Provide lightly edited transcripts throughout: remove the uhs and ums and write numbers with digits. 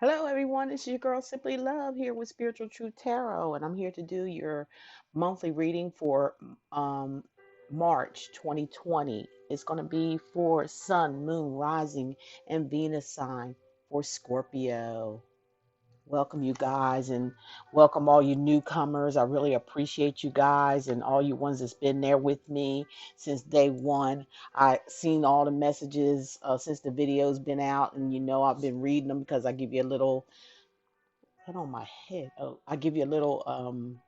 Hello, everyone. It's your girl Simply Love here with Spiritual Truth Tarot, and I'm here to do your monthly reading for um, March 2020. It's going to be for Sun, Moon, Rising, and Venus sign for Scorpio. Welcome, you guys, and welcome all you newcomers. I really appreciate you guys and all you ones that's been there with me since day one. I seen all the messages since the video's been out, and I've been reading them because I give you a little put on my head. Oh, I give you a little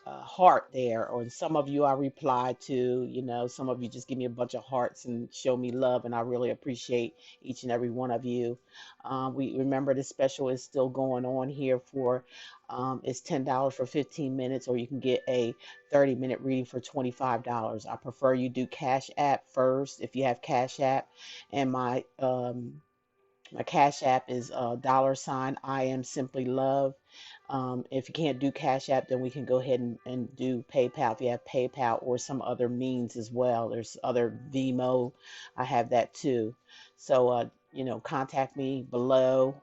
heart there, or some of you I reply to. Some of you just give me a bunch of hearts and show me love, and I really appreciate each and every one of you. We remember the special is still going on here for it's $10 for 15 minutes, or you can get a 30-minute reading for $25. I prefer you do Cash App first if you have Cash App, and my Cash App is $ I am simply love. If you can't do Cash App, then we can go ahead and do PayPal if you have PayPal or some other means as well. There's other Vimo. I have that too. So, contact me below.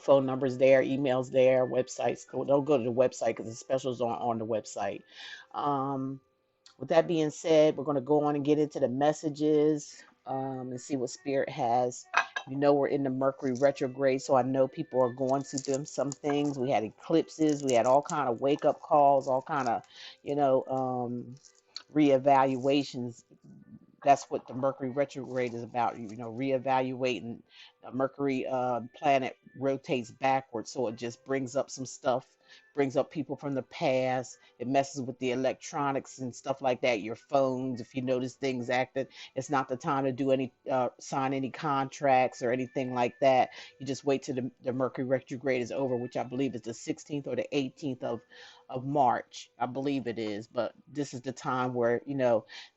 Phone numbers there, emails there, websites. Don't go to the website because the specials aren't on the website. Um, with that being said, we're going to go on and get into the messages and see what Spirit has. We're in the Mercury retrograde, so I know people are going through some things. We had eclipses, we had all kind of wake up calls, all kind of, reevaluations. That's what the Mercury retrograde is about. Reevaluating. The Mercury planet rotates backwards, so it just brings up some stuff, brings up people from the past. It messes with the electronics and stuff like that. Your phones, if you notice things acting, it's not the time to do any sign any contracts or anything like that. You just wait till the Mercury retrograde is over, which I believe is the 16th or the 18th of March. I believe it is, but this is the time where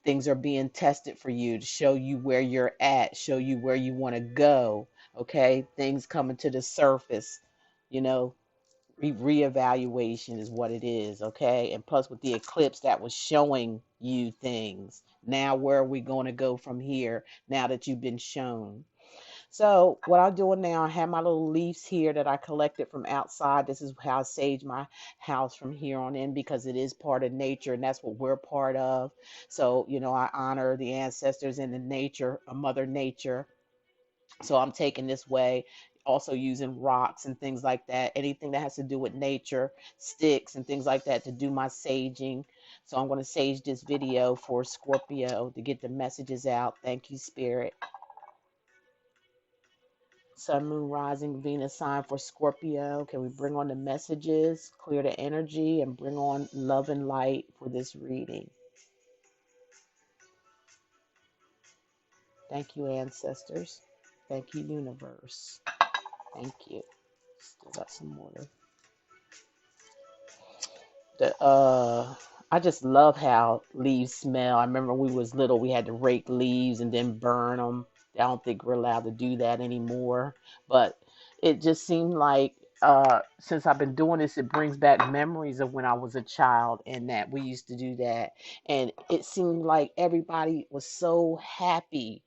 things are being tested for you to show you where you're at, show you where you want to go. Okay, things coming to the surface, you know, reevaluation is what it is. Okay, and plus with the eclipse that was showing you things. Now, where are we going to go from here now that you've been shown? So what I'm doing now, I have my little leaves here that I collected from outside. This is how I sage my house from here on in because it is part of nature and that's what we're part of. So, I honor the ancestors and the nature, Mother Nature. So I'm taking this way, also using rocks and things like that. Anything that has to do with nature, sticks and things like that to do my saging. So I'm going to sage this video for Scorpio to get the messages out. Thank you, Spirit. Sun, Moon, Rising, Venus sign for Scorpio. Can we bring on the messages, clear the energy, and bring on love and light for this reading? Thank you, ancestors. Thank you, universe. Thank you. Still got some water. I just love how leaves smell. I remember when we was little, we had to rake leaves and then burn them. I don't think we're allowed to do that anymore. But it just seemed like since I've been doing this, it brings back memories of when I was a child and that we used to do that. And it seemed like everybody was so happy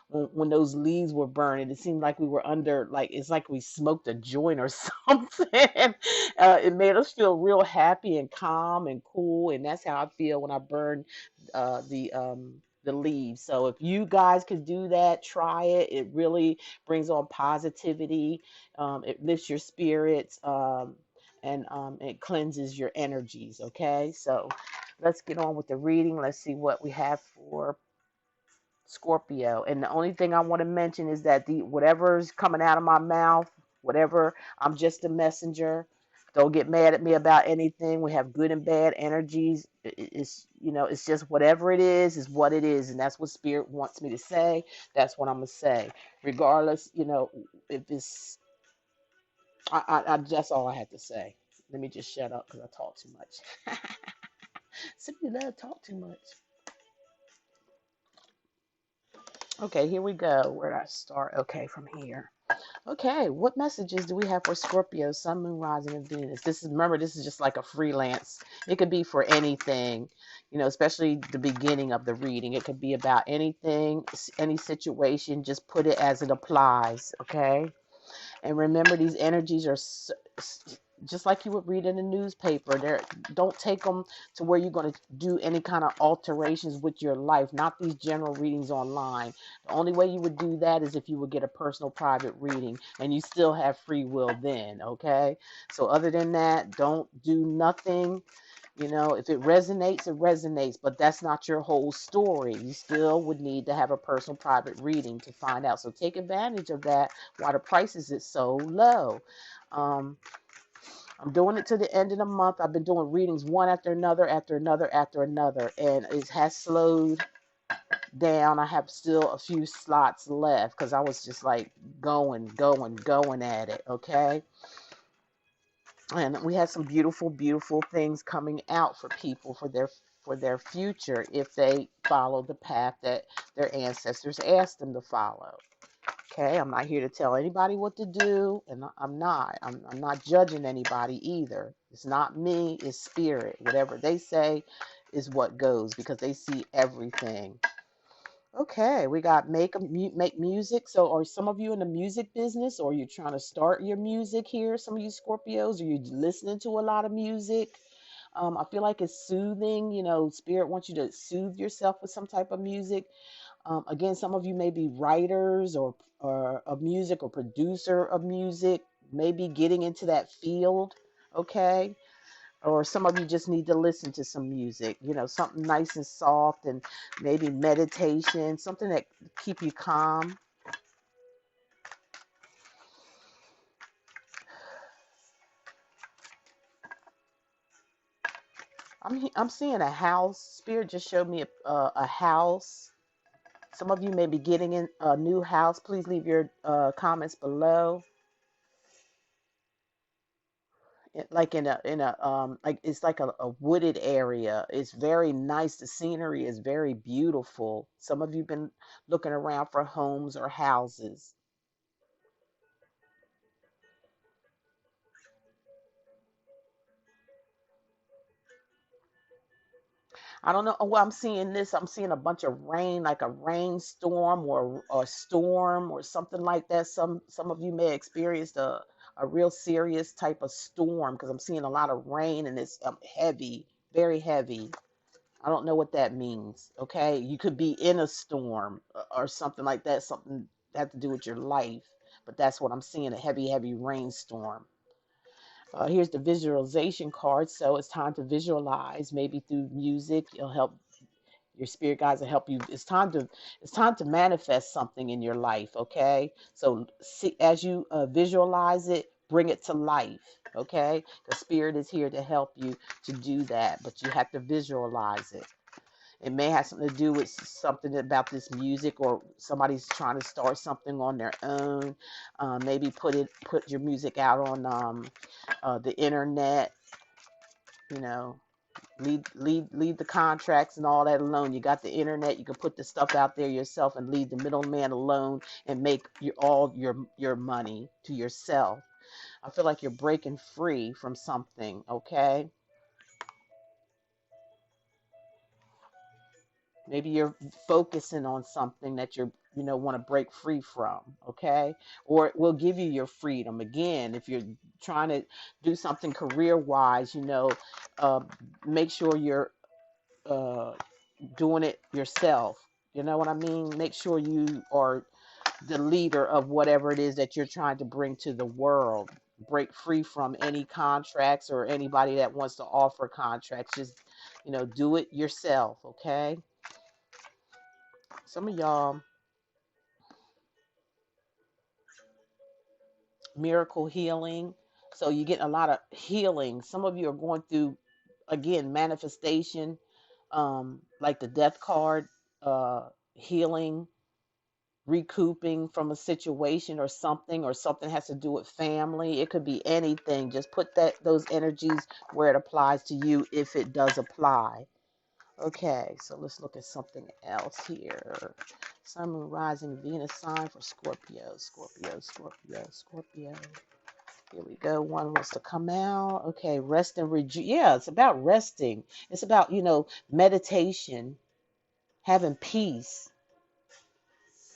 when those leaves were burning. It seemed like we were under, like, it's like we smoked a joint or something. It made us feel real happy and calm and cool, and that's how I feel when I burn the leaves. So if you guys could do that, try it. It really brings on positivity. It lifts your spirits. And it cleanses your energies. Okay, so let's get on with the reading. Let's see what we have for Scorpio. And the only thing I want to mention is that the whatever's coming out of my mouth, whatever, I'm just a messenger. Don't get mad at me about anything. We have good and bad energies. It's just whatever it is what it is, and that's what Spirit wants me to say. That's what I'm gonna say, regardless. If it's, that's all I had to say. Let me just shut up because I talk too much. Simply love talk too much. Okay, here we go. Where did I start? Okay, from here. Okay, what messages do we have for Scorpio, Sun, Moon, Rising, and Venus? Remember, this is just like a freelance. It could be for anything, especially the beginning of the reading. It could be about anything, any situation. Just put it as it applies, okay? And remember, these energies are just like you would read in the newspaper. Don't take them to where you're going to do any kind of alterations with your life. Not these general readings online. The only way you would do that is if you would get a personal private reading, and you still have free will then, okay? So other than that, don't do nothing. You know, if it resonates, it resonates, but that's not your whole story. You still would need to have a personal private reading to find out. So take advantage of that while the prices is so low. Um, I'm doing it to the end of the month. I've been doing readings one after another, after another, after another, and it has slowed down. I have still a few slots left because I was just like going at it, okay? And we had some beautiful, beautiful things coming out for people for their future if they follow the path that their ancestors asked them to follow. Okay, I'm not here to tell anybody what to do, and I'm not. I'm not judging anybody either. It's not me, it's spirit. Whatever they say is what goes because they see everything. Okay, we got make music. So, are some of you in the music business, or you trying to start your music here? Some of you Scorpios, are you listening to a lot of music? I feel like it's soothing. You know, spirit wants you to soothe yourself with some type of music. Again, some of you may be writers or of music or producer of music, maybe getting into that field. Okay, or some of you just need to listen to some music, you know, something nice and soft, and maybe meditation, something that keep you calm. I'm seeing a house. Spirit just showed me a house. Some of you may be getting in a new house. Please leave your comments below. Like in a like it's like a wooded area. It's very nice. The scenery is very beautiful. Some of you been looking around for homes or houses. I don't know. Well, I'm seeing this. I'm seeing a bunch of rain, like a rainstorm or a storm or something like that. Some of you may have experienced a real serious type of storm because I'm seeing a lot of rain and it's heavy, very heavy. I don't know what that means. Okay, you could be in a storm or something like that. Something that have to do with your life, but that's what I'm seeing, a heavy, heavy rainstorm. Here's the visualization card. So it's time to visualize, maybe through music. It'll help your spirit guides will help you. It's time to manifest something in your life. Okay. So see, as you visualize it, bring it to life. Okay. The spirit is here to help you to do that, but you have to visualize it. It may have something to do with something about this music, or somebody's trying to start something on their own. Maybe put your music out on the internet. You know, leave the contracts and all that alone. You got the internet. You can put the stuff out there yourself and leave the middleman alone and make all your money to yourself. I feel like you're breaking free from something. Okay. Maybe you're focusing on something that you know want to break free from, okay? Or it will give you your freedom again if you're trying to do something career wise, you know, uh, make sure you're uh, doing it yourself. You know what I mean? Make sure you are the leader of whatever it is that you're trying to bring to the world. Break free from any contracts or anybody that wants to offer contracts. Just, you know, do it yourself, okay? Some of y'all, miracle healing. So you're getting a lot of healing. Some of you are going through, again, manifestation, like the death card, healing, recouping from a situation or something has to do with family. It could be anything. Just put those energies where it applies to you if it does apply. Okay, so let's look at something else here. Sun, Moon, Rising, Venus sign for Scorpio, Scorpio, Scorpio, Scorpio. Here we go. One wants to come out. Okay, rest and yeah, it's about resting. It's about, you know, meditation, having peace,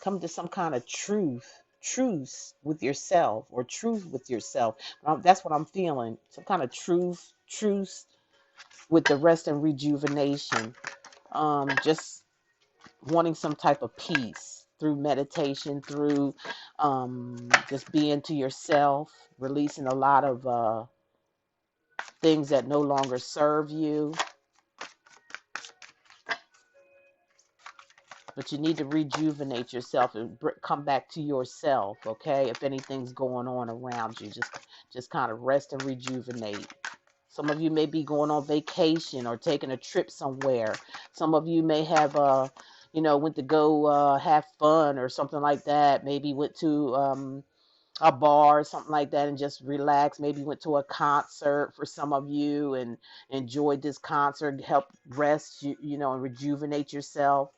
come to some kind of truth. truce with yourself, or truth with yourself. That's what I'm feeling. Some kind of truce with the rest and rejuvenation. Just wanting some type of peace through meditation, through just being to yourself, releasing a lot of things that no longer serve you. But you need to rejuvenate yourself and come back to yourself, okay? If anything's going on around you, just kind of rest and rejuvenate. Some of you may be going on vacation or taking a trip somewhere. Some of you may have, went to go have fun or something like that. Maybe went to a bar or something like that and just relax. Maybe went to a concert for some of you and enjoyed this concert, help rest and rejuvenate yourself.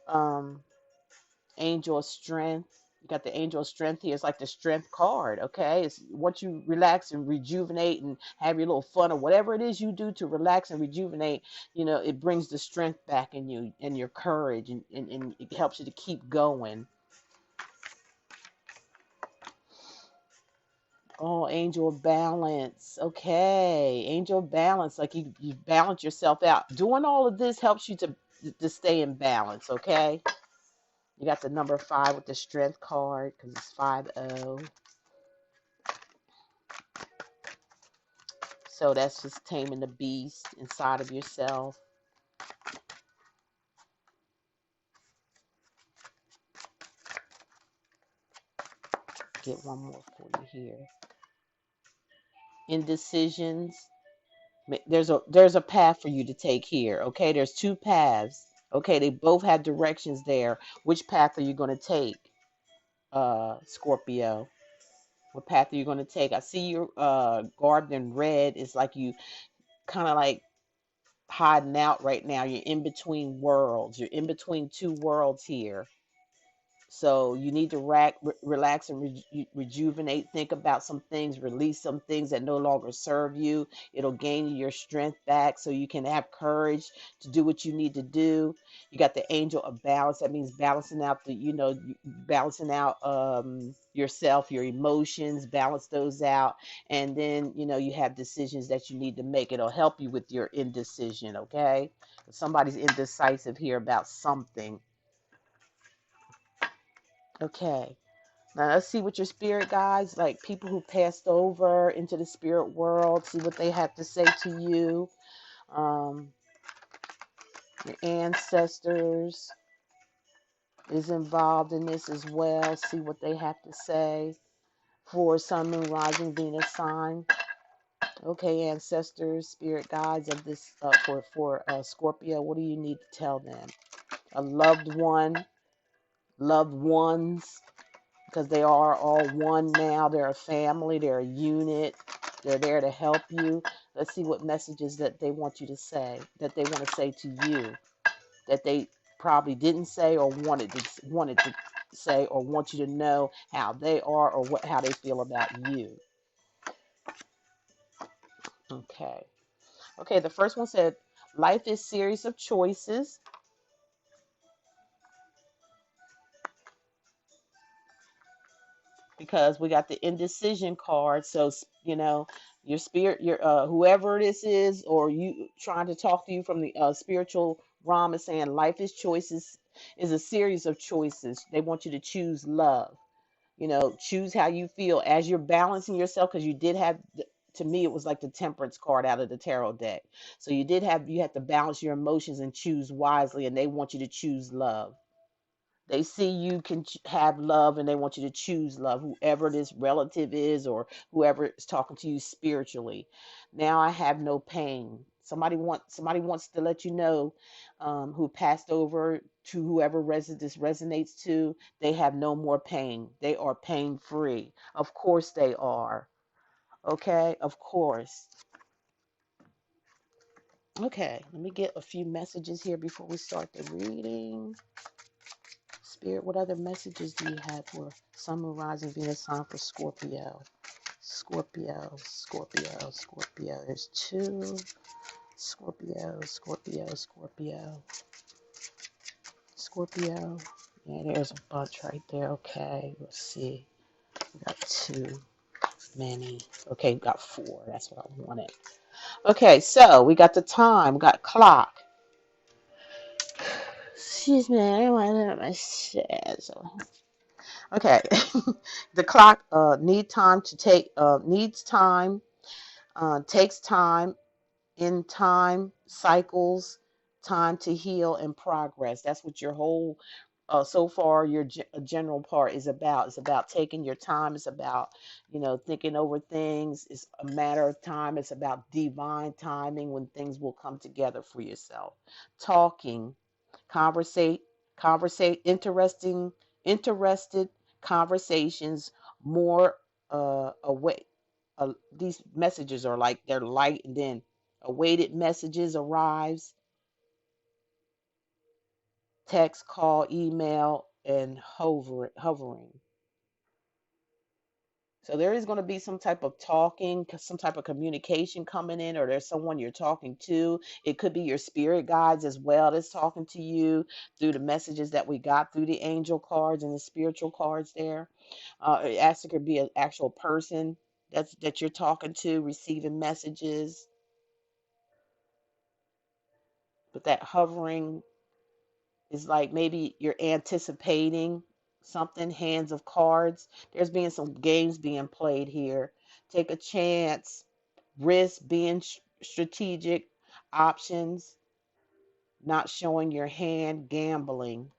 Um, Angel of Strength. You got the Angel of Strength here. It's like the Strength card, okay? It's once you relax and rejuvenate and have your little fun or whatever it is you do to relax and rejuvenate, it brings the strength back in you and your courage, and it helps you to keep going. Oh, Angel of Balance. Okay. Angel of Balance. Like you balance yourself out. Doing all of this helps you to stay in balance, okay? You got the number 5 with the Strength card because it's 5-0. So that's just taming the beast inside of yourself. Get one more for you here. Indecisions. There's a path for you to take here. Okay, there's 2 paths. Okay, they both have directions there. Which path are you going to take, Scorpio? What path are you going to take? I see your garden in red. It's like you kind of like hiding out right now. You're in between worlds. You're in between 2 worlds here. So you need to relax and rejuvenate. Think about some things, release some things that no longer serve you. It'll gain you your strength back so you can have courage to do what you need to do. You got the Angel of Balance. That means balancing out balancing out yourself, your emotions, balance those out. And then, you have decisions that you need to make. It'll help you with your indecision, okay? If somebody's indecisive here about something. Okay. Now let's see what your spirit guides, like people who passed over into the spirit world, see what they have to say to you. Your ancestors is involved in this as well. See what they have to say for Sun, Moon, Rising, Venus sign. Okay, ancestors, spirit guides of this for Scorpio. What do you need to tell them? A loved one, loved ones. Because they are all one now. They're a family. They're a unit. They're there to help you. Let's see what messages that they want you to say, that they want to say to you, that they probably didn't say or wanted to say, or want you to know how they are or how they feel about you. Okay. Okay, the first one said, life is a series of choices. Because we got the indecision card. So, your spirit, your whoever this is, or you trying to talk to you from the spiritual realm, is saying life is choices, is a series of choices. They want you to choose love. Choose how you feel as you're balancing yourself, because you did have. To me, it was like the Temperance card out of the tarot deck. So you have to balance your emotions and choose wisely, and they want you to choose love. They see you can have love, and they want you to choose love, whoever this relative is or whoever is talking to you spiritually. Now I have no pain. Somebody wants to let you know, who passed over, to whoever this resonates to, they have no more pain. They are pain free. Of course they are. Okay, of course. Okay, let me get a few messages here before we start the reading. Spirit, what other messages do you have for Sun, Moon, Rising, Venus sign for Scorpio? Scorpio, Scorpio, Scorpio. There's 2. Scorpio, Scorpio, Scorpio. Scorpio, Yeah, there's a bunch right there. Okay, let's see. We got too many. Okay, we got 4. That's what I wanted. Okay, so we got the time. We got clock. Excuse me, I don't want to my shit. Okay, the clock needs time, takes time, in time, cycles, time to heal, and progress. That's what your whole so far your general part is about. It's about taking your time. It's about, thinking over things. It's a matter of time. It's about divine timing when things will come together for yourself. Talking, conversate, interested conversations, more away. These messages are like they're light, and then awaited messages arrives, text, call, email, and hovering. So there is going to be some type of talking, some type of communication coming in, or there's someone you're talking to. It could be your spirit guides as well that's talking to you through the messages that we got through the angel cards and the spiritual cards there. It actually could be an actual person that you're talking to, receiving messages. But that hovering is like maybe you're anticipating something, hands of cards. There's being some games being played here. Take a chance, risk, being strategic, options, not showing your hand, gambling.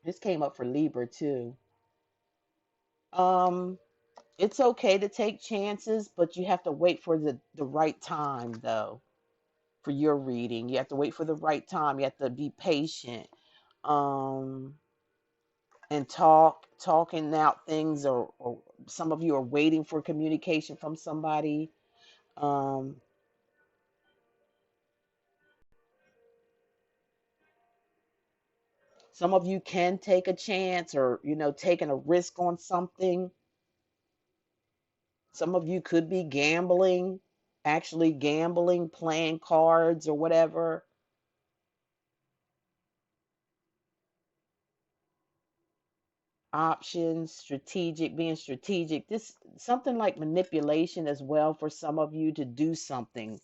This came up for Libra too. Um, it's okay to take chances, but you have to wait for the right time though for your reading. You have to wait for the right time. You have to be patient. Um, and talking out things, or some of you are waiting for communication from somebody. um some of you can take a chance, or taking a risk on something. Some of you could be gambling, actually gambling, playing cards or whatever. Options, strategic, being strategic. This something like manipulation as well for some of you to do something.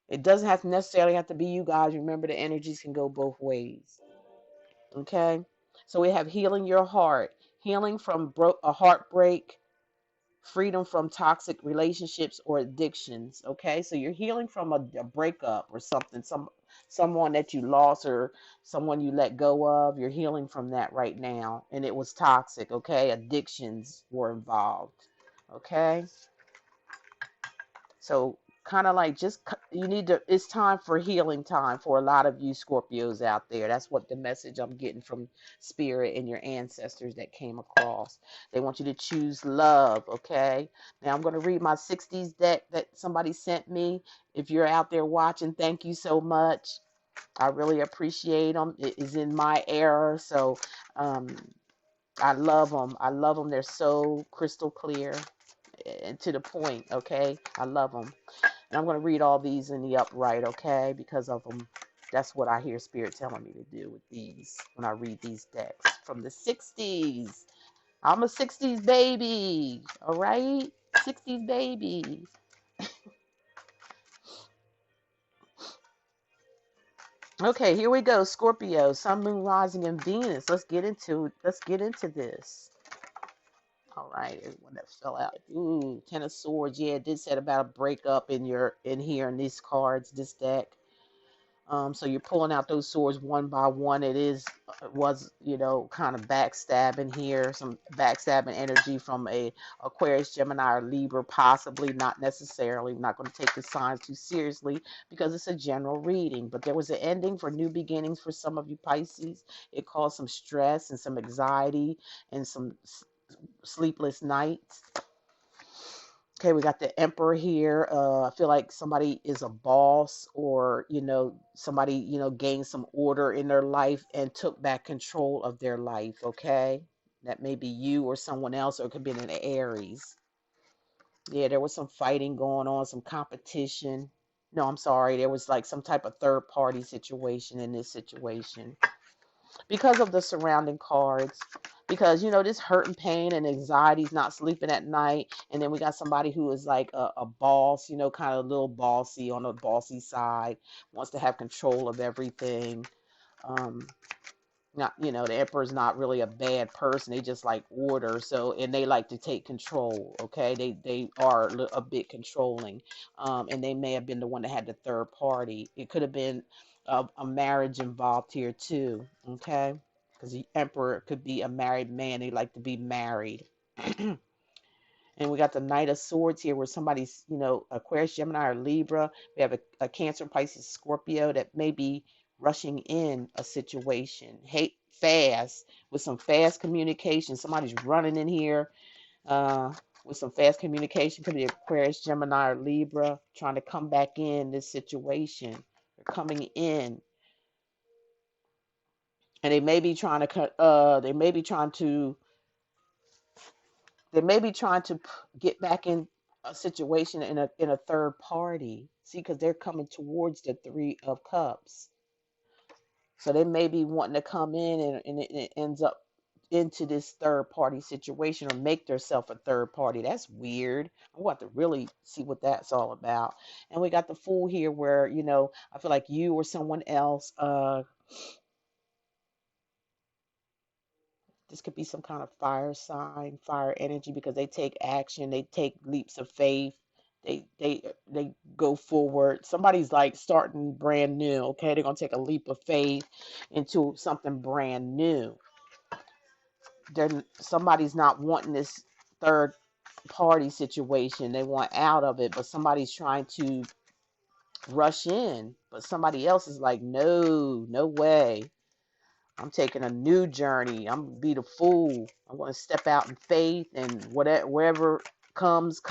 It doesn't have to necessarily have to be you guys. Remember, the energies can go both ways. Okay. So we have healing your heart, healing from a heartbreak, freedom from toxic relationships or addictions. Okay. So you're healing from a breakup or something, someone that you lost, or someone you let go of. You're healing from that right now. And it was toxic. Okay. Addictions were involved. Okay. So kind of like just you need to, it's time for healing time for a lot of you Scorpios out there. That's what the message I'm getting from spirit and your ancestors that came across. They want you to choose love, okay? Now I'm going to read my 60s deck that somebody sent me. If you're out there watching, thank you so much. I really appreciate them. It is in my era, so um, I love them. I love them. They're so crystal clear and to the point, okay? I love them. And I'm going to read all these in the upright, okay? Because of them. That's what I hear Spirit telling me to do with these when I read these decks from the 60s. I'm a 60s baby, all right? 60s baby. Okay, here we go. Scorpio, Sun, Moon, Rising, and Venus. Let's get into this. All right, everyone that fell out. Ooh, Ten of Swords. Yeah, it did say about a breakup in here in these cards, this deck. So you're pulling out those swords one by one. Was kind of backstabbing here, some backstabbing energy from a Aquarius, Gemini, or Libra, possibly, not necessarily. I'm not going to take the signs too seriously because it's a general reading. But there was an ending for new beginnings for some of you Pisces. It caused some stress and some anxiety and some sleepless nights. Okay, we got the Emperor here. I feel like somebody is a boss, or somebody gained some order in their life and took back control of their life. Okay, that may be you or someone else, or it could be an Aries. Yeah, there was some fighting going on, some competition. No, I'm sorry, there was like some type of third party situation in this situation. because of the surrounding cards. Because this hurt and pain and anxiety's not sleeping at night, and then we got somebody who is like a boss, kind of a little bossy on the bossy side, wants to have control of everything. Um, not the emperor's not really a bad person, they just like order, so, and they like to take control. Okay, they are a bit controlling. And they may have been the one that had the third party. It could have been a marriage involved here too. Okay, because the emperor could be a married man, they like to be married. And we got the Knight of Swords here, where somebody's, Aquarius, Gemini, or Libra. We have a Cancer, Pisces, Scorpio that may be rushing in a situation. Hate fast, with some fast communication. Somebody's running in here with some fast communication. Could be Aquarius, Gemini, or Libra, trying to come back in this situation. They're coming in, and they may be trying to get back in a situation in a third party. See, because they're coming towards the Three of Cups. So they may be wanting to come in, and it ends up into this third party situation, or make themselves a third party. That's weird. I want to really see what that's all about. And we got the Fool here, where I feel like you or someone else, this could be some kind of fire sign, fire energy, because they take action, they take leaps of faith, they go forward. Somebody's like starting brand new. Okay, they're gonna take a leap of faith into something brand new. Somebody's not wanting this third party situation. They want out of it, but somebody's trying to rush in. But somebody else is like, no, no way. I'm taking a new journey. I'm gonna be the fool. I'm gonna step out in faith, and wherever comes.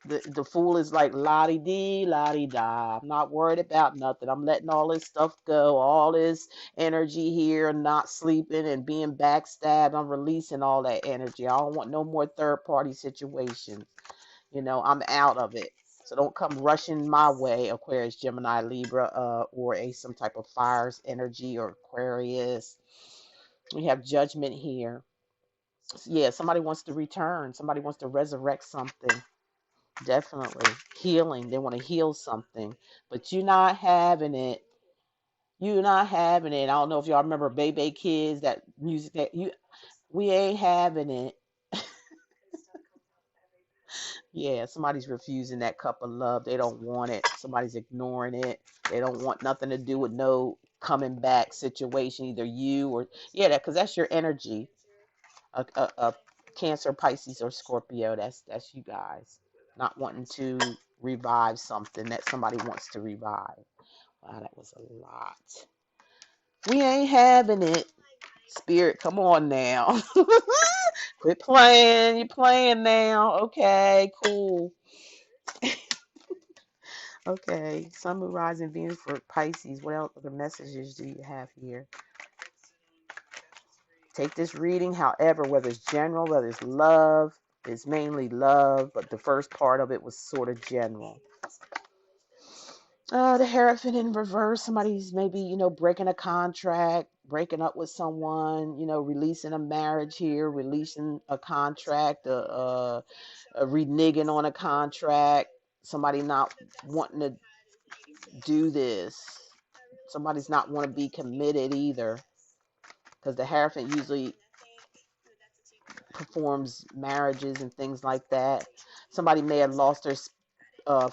The fool is like, la di dee, la di da. I'm not worried about nothing. I'm letting all this stuff go, all this energy here, not sleeping and being backstabbed. I'm releasing all that energy. I don't want no more third party situations. I'm out of it. So don't come rushing my way, Aquarius, Gemini, Libra, or some type of fires energy, or Aquarius. We have Judgment here. Yeah, somebody wants to return. Somebody wants to resurrect something. Definitely. Healing. They want to heal something. But you're not having it. You're not having it. I don't know if y'all remember Baby Kids, that music that we ain't having it. Yeah, somebody's refusing that cup of love. They don't want it. Somebody's ignoring it. They don't want nothing to do with no coming back situation, either you or, yeah, because that's your energy. A Cancer, Pisces, or Scorpio. That's you guys not wanting to revive something that somebody wants to revive. Wow, that was a lot. We ain't having it. Spirit, come on now. Quit playing. You're playing now. Okay, cool. Okay, Sun, Moon, Rising, Venus for Pisces. What else other messages do you have here? Take this reading, however, whether it's general, whether it's love, it's mainly love, but the first part of it was sort of general. The Hierophant in reverse. Somebody's maybe, breaking a contract, breaking up with someone, releasing a marriage here, releasing a contract, reneging on a contract. Somebody not wanting to do this. Somebody's not want to be committed either, because the Hierophant usually performs marriages and things like that. Somebody may have lost their,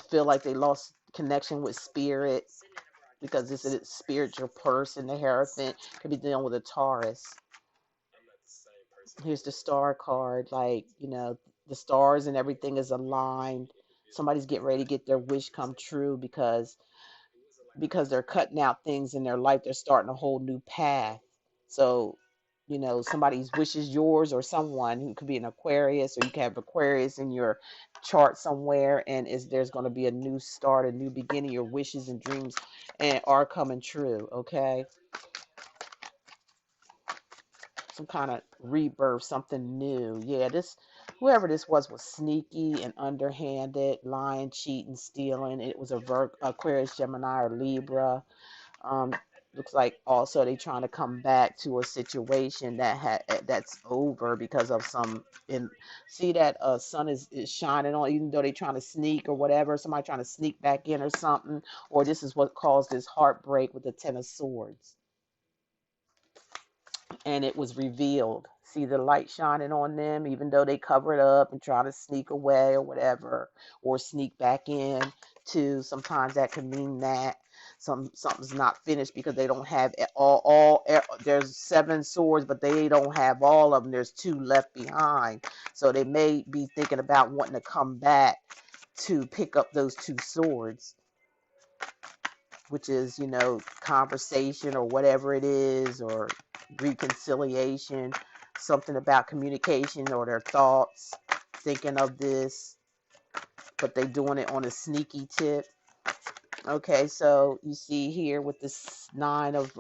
feel like they lost connection with spirit, because this is a spiritual person. The Hierophant could be dealing with a Taurus. Here's the Star card, like, the stars and everything is aligned. Somebody's getting ready to get their wish come true, because they're cutting out things in their life. They're starting a whole new path. So, somebody's wish is yours, or someone who could be an Aquarius, or you can have Aquarius in your chart somewhere, and there's going to be a new start, a new beginning. Your wishes and dreams are coming true. Okay, some kind of rebirth, something new. Yeah, whoever this was sneaky and underhanded, lying, cheating, stealing. It was Aquarius, Gemini, or Libra. Looks like also they trying to come back to a situation that's over because of some in see that sun is shining on, even though they trying to sneak or whatever, somebody trying to sneak back in or something, or this is what caused this heartbreak with the Ten of Swords. And it was revealed. See the light shining on them, even though they cover it up and try to sneak away or whatever, or sneak back in too. Sometimes that can mean that something's not finished because they don't have there's 7 swords, but they don't have all of them. There's 2 left behind. So they may be thinking about wanting to come back to pick up those 2 swords, which is, conversation or whatever it is, or reconciliation, something about communication or their thoughts, thinking of this, but they doing it on a sneaky tip. Okay, so you see here with this 9 of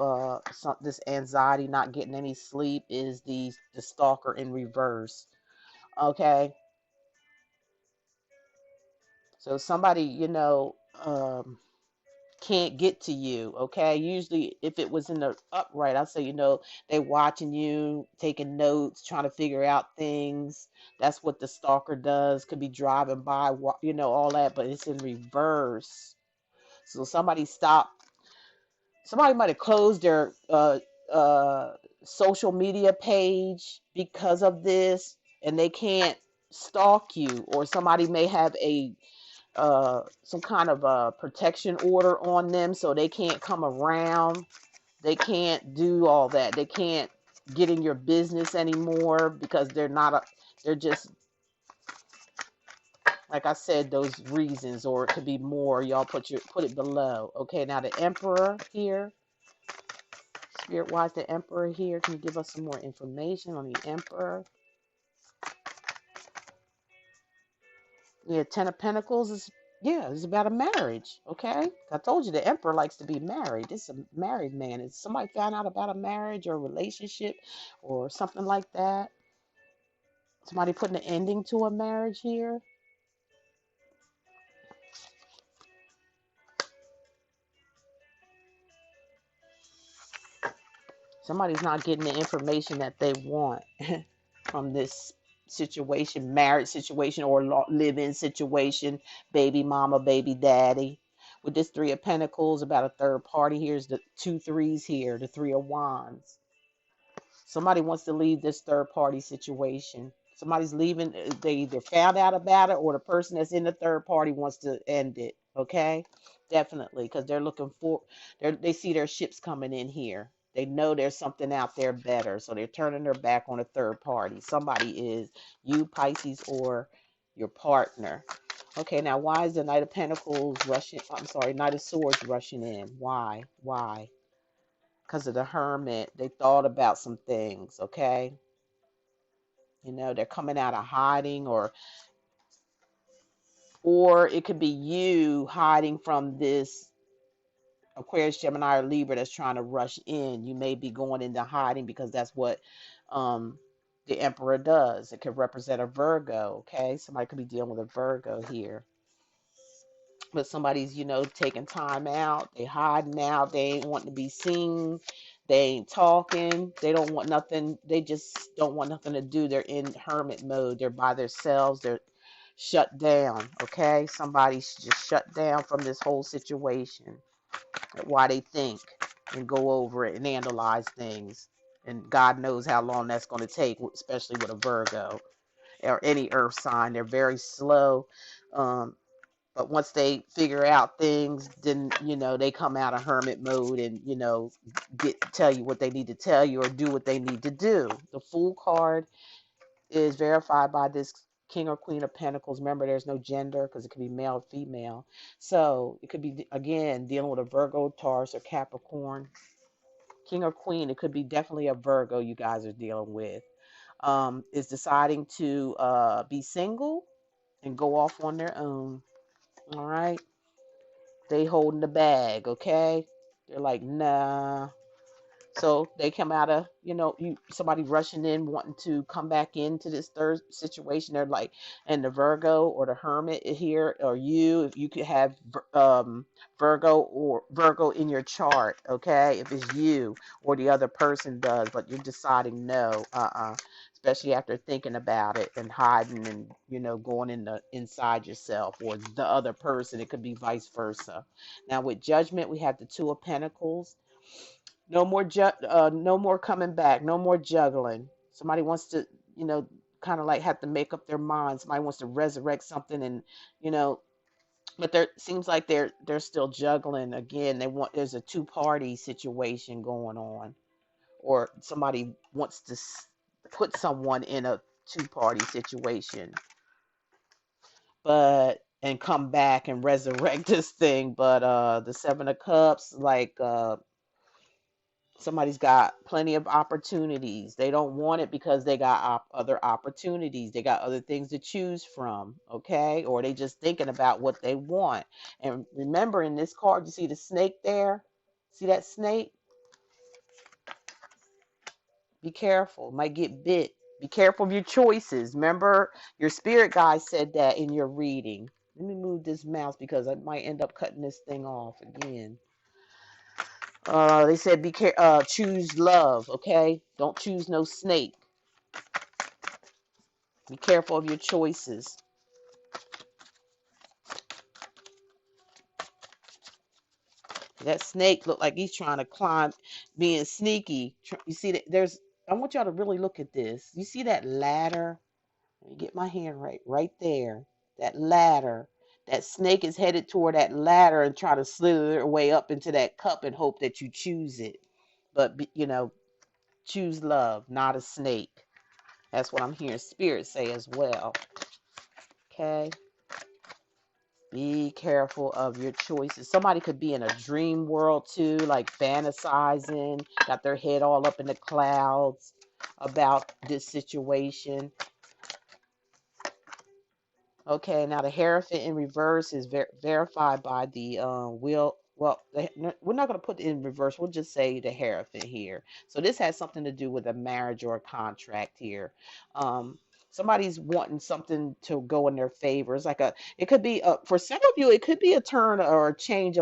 this anxiety, not getting any sleep, is the stalker in reverse. Okay, so somebody, can't get to you. Okay, usually if it was in the upright, I'll say, they watching you, taking notes, trying to figure out things. That's what the stalker does. Could be driving by, all that, but it's in reverse. So somebody might have closed their uh social media page because of this, and they can't stalk you, or somebody may have some kind of a protection order on them, so they can't come around. They can't do all that. They can't get in your business anymore because they're just, like I said, those reasons, or it could be more. Y'all put it below. Okay, now the Emperor here. Spirit wise, the Emperor here. Can you give us some more information on the Emperor? Yeah, Ten of Pentacles is, yeah, it's about a marriage. Okay, I told you the Emperor likes to be married. This is a married man. Is somebody found out about a marriage or a relationship or something like that? Somebody putting an ending to a marriage here. Somebody's not getting the information that they want from this situation, marriage situation, or live-in situation, baby mama, baby daddy. With this 3 of Pentacles, about a third party. Here's the 2 threes here, the 3 of Wands. Somebody wants to leave this third party situation. Somebody's leaving. They either found out about it, or the person that's in the third party wants to end it. Okay, definitely, because they're looking for. They see their ships coming in here. They know there's something out there better, so they're turning their back on a third party. Somebody is you, Pisces, or your partner. Okay, now why is the Knight of Pentacles rushing? I'm sorry, Knight of Swords rushing in. Why? Why? Because of the Hermit. They thought about some things. Okay, they're coming out of hiding, or it could be you hiding from this Aquarius, Gemini, or Libra that's trying to rush in. You may be going into hiding because that's what the Emperor does. It could represent a Virgo. Okay, somebody could be dealing with a Virgo here. But somebody's, taking time out. They hiding out. They ain't wanting to be seen. They ain't talking. They don't want nothing. They just don't want nothing to do. They're in hermit mode. They're by themselves. They're shut down. Okay, somebody's just shut down from this whole situation. Why they think and go over it and analyze things. And God knows how long that's going to take, especially with a Virgo or any earth sign. They're very slow. But once they figure out things, then, they come out of hermit mode and, tell you what they need to tell you or do what they need to do. The Fool card is verified by this King or Queen of Pentacles. Remember, there's no gender because it could be male or female. So it could be, again, dealing with a Virgo, Taurus, or Capricorn. King or Queen, it could be definitely a Virgo you guys are dealing with. Is deciding to be single and go off on their own. All right. They holding the bag, okay? They're like, nah, So they come out of, somebody rushing in, wanting to come back into this third situation. They're like, and the Virgo or the Hermit here, or you, if you could have Virgo in your chart, okay? If it's you or the other person does, but you're deciding no, especially after thinking about it and hiding and, going inside yourself or the other person. It could be vice versa. Now with Judgment, we have the Two of Pentacles. No more coming back. No more juggling. Somebody wants to, kind of like have to make up their mind. Somebody wants to resurrect something, and you know, but there seems like they're still juggling again. There's a two-party situation going on, or somebody wants to put someone in a two-party situation, but and come back and resurrect this thing. But the Seven of Cups, like somebody's got plenty of opportunities. They don't want it because they got other opportunities. They got other things to choose from, okay? Or they just thinking about what they want. And remember, in this card, you see the snake there? See that snake? Be careful. Might get bit. Be careful of your choices. Remember, your spirit guide said that in your reading. Let me move this mouse because I might end up cutting this thing off again. They said choose love, okay? Don't choose no snake. Be careful of your choices. That snake looked like he's trying to climb, being sneaky. You see that I want y'all to really look at this. You see that ladder? Let me get my hand right there. That ladder. That snake is headed toward that ladder and try to slither their way up into that cup and hope that you choose it. But, choose love, not a snake. That's what I'm hearing Spirit say as well. Okay? Be careful of your choices. Somebody could be in a dream world too, like fantasizing, got their head all up in the clouds about this situation. Okay, now the Hierophant in reverse is verified by the wheel. Well, we're not going to put it in reverse. We'll just say the Hierophant here. So this has something to do with a marriage or a contract here. Somebody's wanting something to go in their favor. It's like it could be for some of you, it could be a turn or a change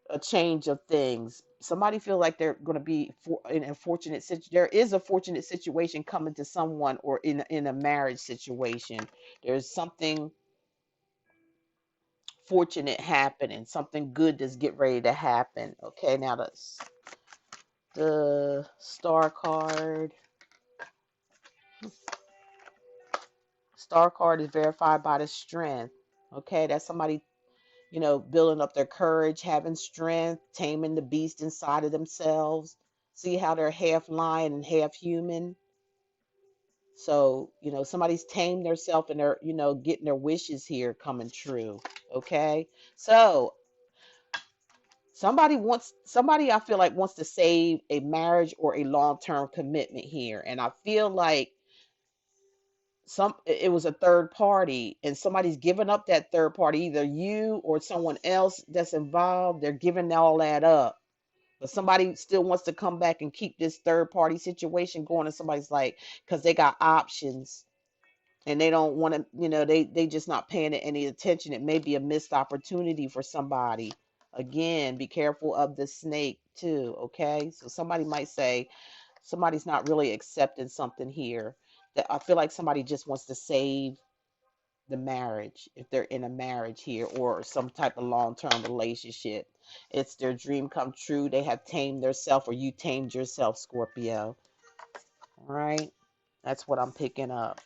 a change of things. Somebody feel like they're going to be in a fortunate situation. There is a fortunate situation coming to someone, or in a marriage situation. There's something fortunate happening, something good that's get ready to happen. Okay, now the star card. Star card is verified by the Strength. Okay, that's somebody, building up their courage, having strength, taming the beast inside of themselves. See how they're half lion and half human. So, somebody's tamed themselves and they're, getting their wishes here coming true. Okay. So somebody I feel like wants to save a marriage or a long-term commitment here. And I feel like it was a third party, and somebody's giving up that third party, either you or someone else that's involved. They're giving all that up, but somebody still wants to come back and keep this third party situation going, and somebody's like, because they got options and they don't want to, they just not paying it any attention. It may be a missed opportunity for somebody. Again, be careful of the snake too. Okay, so somebody might say somebody's not really accepting something here. That I feel like somebody just wants to save the marriage, if they're in a marriage here or some type of long-term relationship. It's their dream come true. They have tamed themselves, or you tamed yourself, Scorpio. All right, that's what I'm picking up.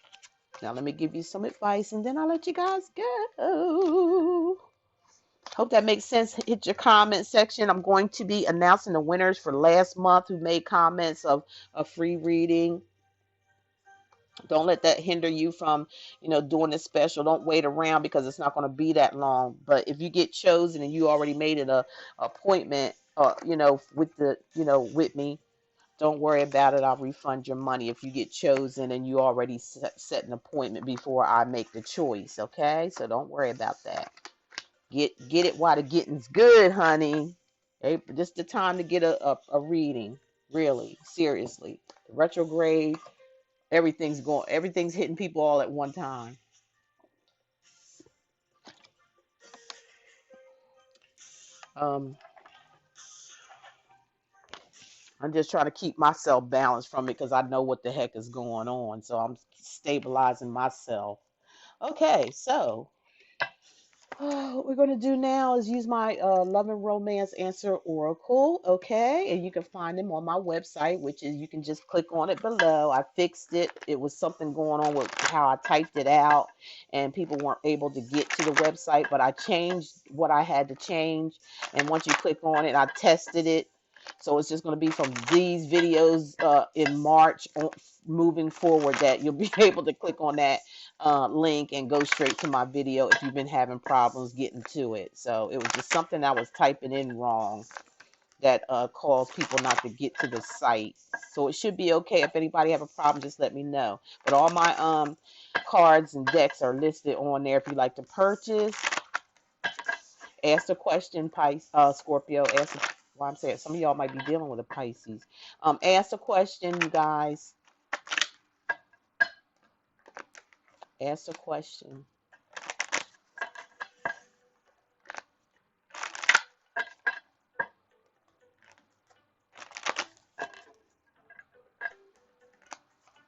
Now let me give you some advice and then I'll let you guys go. Hope that makes sense. Hit your comment section. I'm going to be announcing the winners for last month who made comments of a free reading. Don't let that hinder you from, doing this special. Don't wait around because it's not going to be that long. But if you get chosen and you already made an appointment, with me, don't worry about it. I'll refund your money if you get chosen and you already set an appointment before I make the choice. Okay, so don't worry about that. Get it while the getting's good, honey. This is the time to get a reading, really, seriously. Retrograde, everything's hitting people all at one time. Um, I'm just trying to keep myself balanced from it because I know what the heck is going on. So I'm stabilizing myself. Okay, so what we're going to do now is use my Love and Romance Answer Oracle, okay? And you can find them on my website, which is you can just click on it below. I fixed it. It was something going on with how I typed it out, and people weren't able to get to the website, but I changed what I had to change. And once you click on it, I tested it. So it's just going to be from these videos in March moving forward that you'll be able to click on that link and go straight to my video if you've been having problems getting to it. So it was just something I was typing in wrong that caused people not to get to the site. So it should be okay. If anybody have a problem, just let me know. But all my cards and decks are listed on there if you like to purchase. Ask the question, Scorpio. Well, I'm saying some of y'all might be dealing with a Pisces. Ask the question, you guys. Ask the question.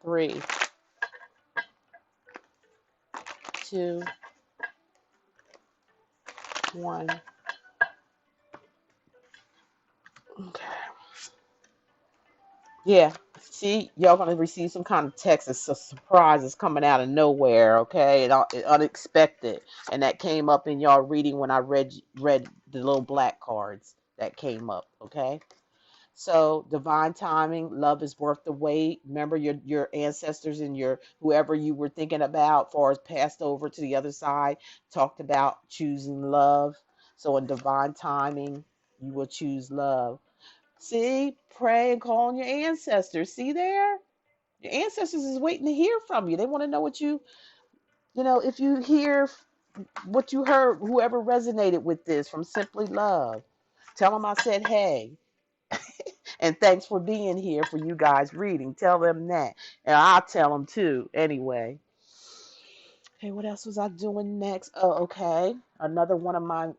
Three, two, one. Okay. Yeah. See, y'all gonna receive some kind of text. It's a surprise. It's coming out of nowhere. Okay, it unexpected, and that came up in y'all reading when I read the little black cards that came up. Okay. So divine timing, love is worth the wait. Remember your ancestors and your whoever you were thinking about, far as passed over to the other side, talked about choosing love. So in divine timing, you will choose love. See, pray and call on your ancestors. See there? Your ancestors is waiting to hear from you. They want to know what if you hear what you heard, whoever resonated with this from Simply Love, tell them I said hey. And thanks for being here for you guys reading. Tell them that. And I'll tell them too anyway. Okay, what else was I doing next? Oh, okay. Another one of my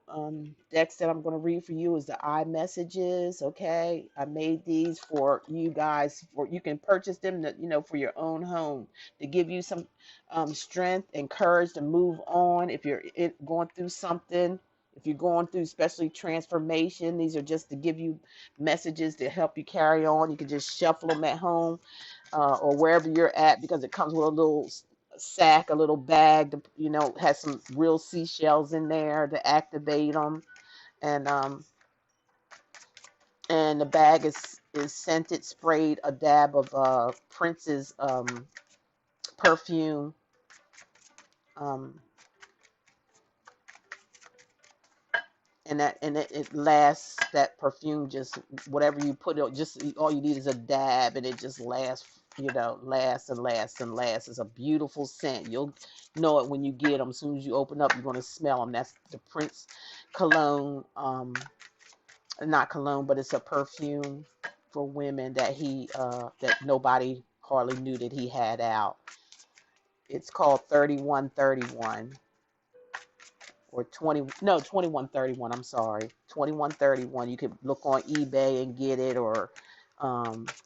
decks that I'm going to read for you is the iMessages. Okay, I made these for you guys. For you can purchase them, for your own home to give you some strength and courage to move on. If you're going through something, if you're going through especially transformation, these are just to give you messages to help you carry on. You can just shuffle them at home or wherever you're at because it comes with a little sack, a little bag, has some real seashells in there to activate them, and the bag is scented, sprayed, a dab of Prince's perfume, um, and it lasts. That perfume, just whatever you put it, just all you need is a dab, and it just lasts. Lasts and lasts and lasts. It's a beautiful scent. You'll know it when you get them. As soon as you open up, you're gonna smell them. That's the Prince cologne. Not cologne, but it's a perfume for women that nobody hardly knew that he had out. It's called 3131 or 2131. I'm sorry, 2131. You could look on eBay and get it, or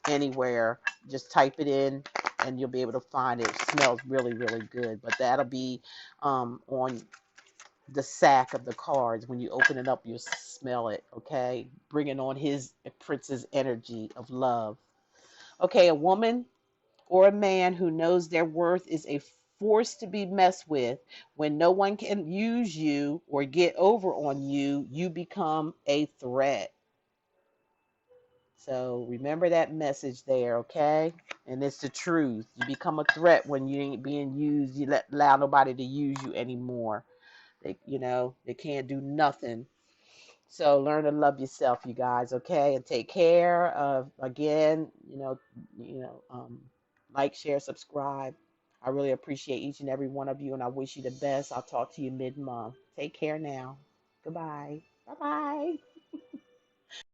anywhere. Just type it in and you'll be able to find it. It smells really, really good. But that'll be on the sack of the cards. When you open it up, you'll smell it. Okay, bringing on his Prince's energy of love. Okay, a woman or a man who knows their worth is a force to be messed with. When no one can use you or get over on you, you become a threat. So remember that message there, okay? And it's the truth. You become a threat when you ain't being used. You allow nobody to use you anymore. They can't do nothing. So learn to love yourself, you guys, okay? And take care of, again, like, share, subscribe. I really appreciate each and every one of you, and I wish you the best. I'll talk to you mid-month. Take care now. Goodbye. Bye-bye.